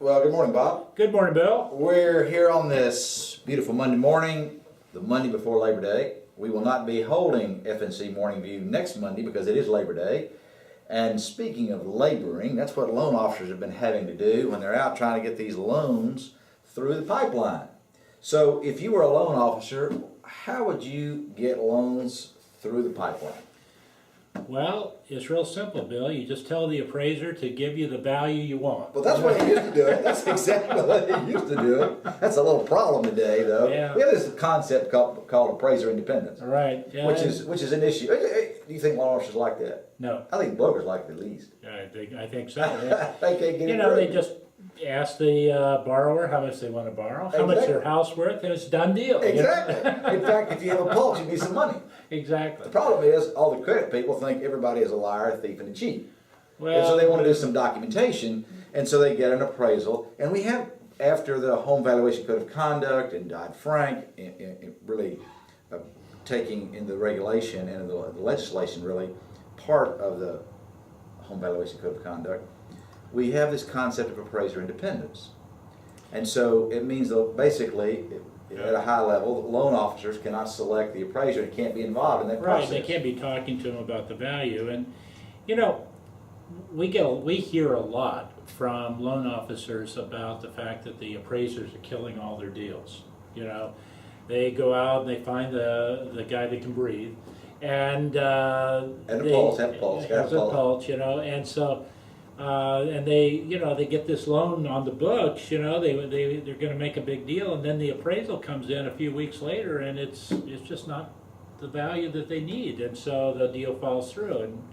Well, good morning, Bob. Good morning, Bill. We're here on this beautiful Monday morning, the Monday before Labor Day. We will not be holding FNC Morning View next Monday because it is Labor Day. And speaking of laboring, that's what loan officers have been having to do when they're out trying to get these loans through the pipeline. So if you were a loan officer, how would you get loans through the pipeline? Well, it's real simple, Bill. You just tell the appraiser to give you the value you want. Well, that's what he used to do it. That's exactly what he used to do it. That's a little problem today, though. Yeah. We have this concept called appraiser independence, Right. Yeah, which is an issue. Do you think loan officers like that? No. I think brokers like it the least. I think so. Yeah. They can't get You it know, through. they just ask the borrower how much they want to borrow, how much their house worth, and it's a done deal. Exactly. In fact, if you have a pulse, you need some money. Exactly. The problem is all the credit people think everybody is a liar, a thief, and a cheat. Well, And so they want to do some documentation, and so they get an appraisal. And we have, after the Home Valuation Code of Conduct and Dodd-Frank, really taking in the regulation and in the legislation really part of the Home Valuation Code of Conduct, we have this concept of appraiser independence. And so it means that basically, at a high level, loan officers cannot select the appraiser and can't be involved in that process. Right, they can't be talking to them about the value. And, you know, we hear a lot from loan officers about the fact that the appraisers are killing all their deals. You know, they go out and they find the guy that can breathe. And a pulse, have a pulse, you know, and so and they get this loan on the books, you know, they're going to make a big deal, and then the appraisal comes in a few weeks later, and it's just not the value that they need, and so the deal falls through, and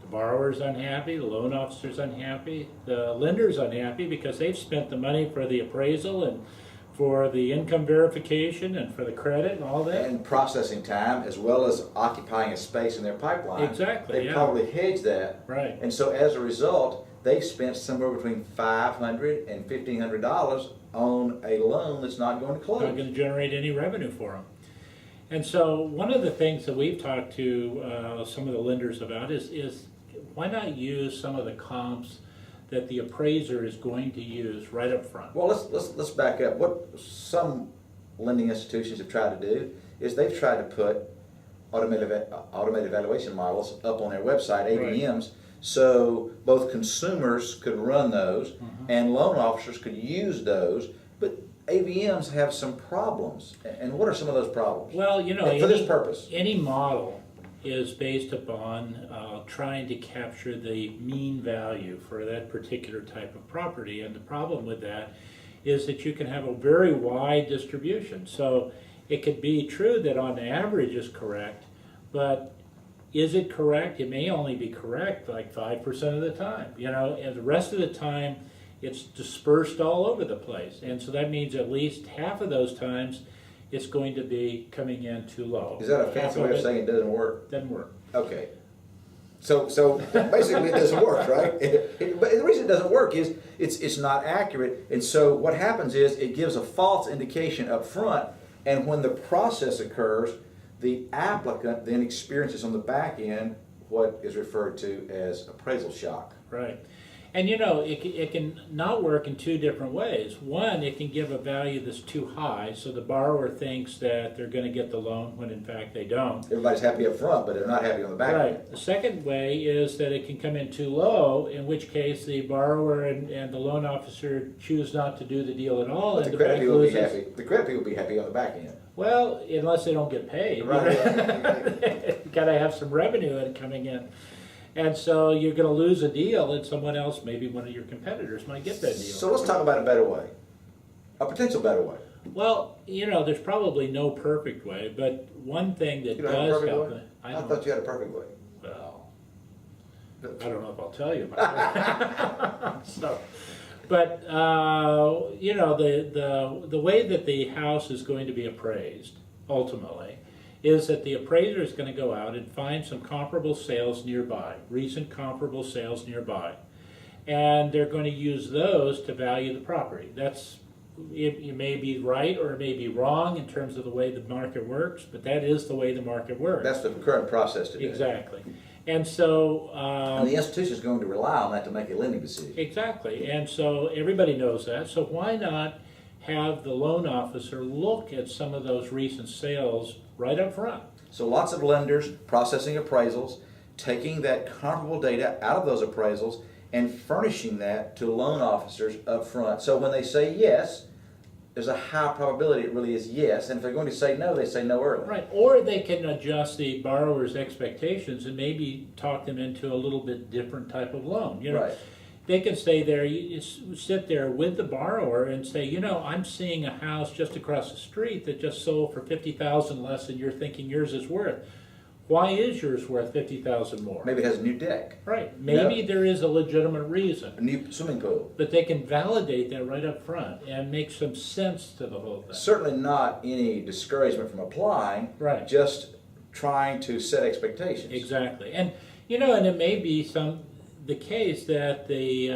the borrower's unhappy, the loan officer's unhappy, the lender's unhappy because they've spent the money for the appraisal and for the income verification and for the credit and all that. And processing time, as well as occupying a space in their pipeline. Exactly, They probably hedged that. Right. And so as a result, they've spent somewhere between $500 and $1,500 on a loan that's not going to close. Not going to generate any revenue for them. And so one of the things that we've talked to some of the lenders about is why not use some of the comps that the appraiser is going to use right up front. Well, let's back up. What some lending institutions have tried to do is they've tried to put automated valuation models up on their website, AVMs, so both consumers could run those and loan officers could use those. But AVMs have some problems. And what are some of those problems? Well, you know, for this purpose, any model is based upon trying to capture the mean value for that particular type of property. And the problem with that is that you can have a very wide distribution. So it could be true that on average is correct, but is it correct? It may only be correct like 5% of the time, you know, and the rest of the time it's dispersed all over the place. And so that means at least half of those times it's going to be coming in too low. Is that a fancy way of saying it doesn't work? Doesn't work. Okay. So basically it doesn't work, right? But the reason it doesn't work is it's not accurate. And so what happens is it gives a false indication up front, and when the process occurs, the applicant then experiences on the back end what is referred to as appraisal shock. Right. And you know, it can not work in two different ways. One, it can give a value that's too high, so the borrower thinks that they're going to get the loan when in fact they don't. Everybody's happy up front, but they're not happy on the back end. Right. The second way is that it can come in too low, in which case the borrower and the loan officer choose not to do the deal at all. But and the credit people will be loses. happy. The credit people will be happy on the back end. Well, unless they don't get paid. Right. You got to have some revenue coming in. And so you're going to lose a deal and someone else, maybe one of your competitors, might get that deal. So let's talk about a better way, a potential better way. Well, you know, there's probably no perfect way, but one thing that You don't have a does perfect help. way? I thought you had a perfect way. Well, I don't know if I'll tell you about it. So, but you know, the way that the house is going to be appraised ultimately is that the appraiser is going to go out and find some comparable sales nearby, recent comparable sales nearby, and they're going to use those to value the property. That's, it may be right or it may be wrong in terms of the way the market works, but that is the way the market works. That's the current process today. Exactly. And so And the institution is going to rely on that to make a lending decision. exactly, and so everybody knows that. So why not have the loan officer look at some of those recent sales right up front? So lots of lenders processing appraisals, taking that comparable data out of those appraisals and furnishing that to loan officers up front. So when they say yes, there's a high probability it really is yes. And if they're going to say no, they say no early. Right, or they can adjust the borrower's expectations and maybe talk them into a little bit different type of loan. You know, Right. they can stay there, you sit there with the borrower and say, you know, I'm seeing a house just across the street that just sold for $50,000 less than you're thinking yours is worth. Why is yours worth $50,000 more? Maybe it has a new deck, Right, maybe there is a legitimate reason. a new swimming pool. But they can validate that right up front and make some sense to the whole thing. Certainly not any discouragement from applying, Right. just trying to set expectations. Exactly, and you know, and it may be the case that they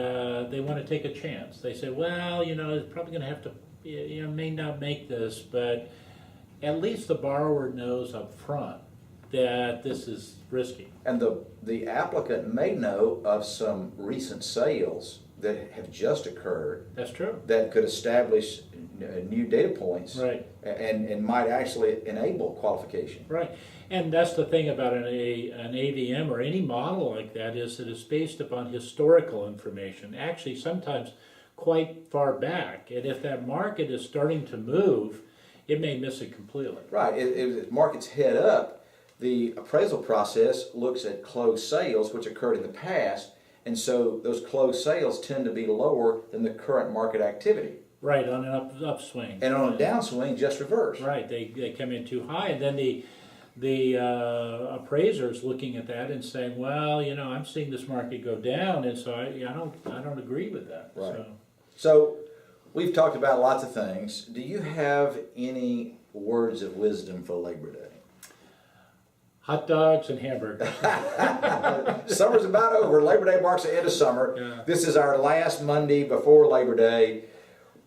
want to take a chance. They say, well, you know, it's probably going to have to, you know, may not make this, but at least the borrower knows up front that this is risky. And the applicant may know of some recent sales that have just occurred That's true. that could establish new data points, Right. and might actually enable qualification. Right, and that's the thing about an AVM or any model like that, is that it's based upon historical information, actually sometimes quite far back. And if that market is starting to move, it may miss it completely. Right. If markets head up, the appraisal process looks at closed sales which occurred in the past, and so those closed sales tend to be lower than the current market activity. Right, on an upswing. And on a downswing, just reverse. Right, they come in too high, and then the appraiser's looking at that and saying, well, you know, I'm seeing this market go down, and so I don't agree with that. Right. So we've talked about lots of things. Do you have any words of wisdom for Labor Day? Hot dogs and hamburgers. Summer's about over. Labor Day marks the end of summer. Yeah. This is our last Monday before Labor Day.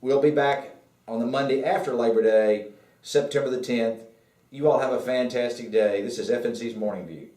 We'll be back on the Monday after Labor Day, September the 10th. You all have a fantastic day. This is FNC's Morning View.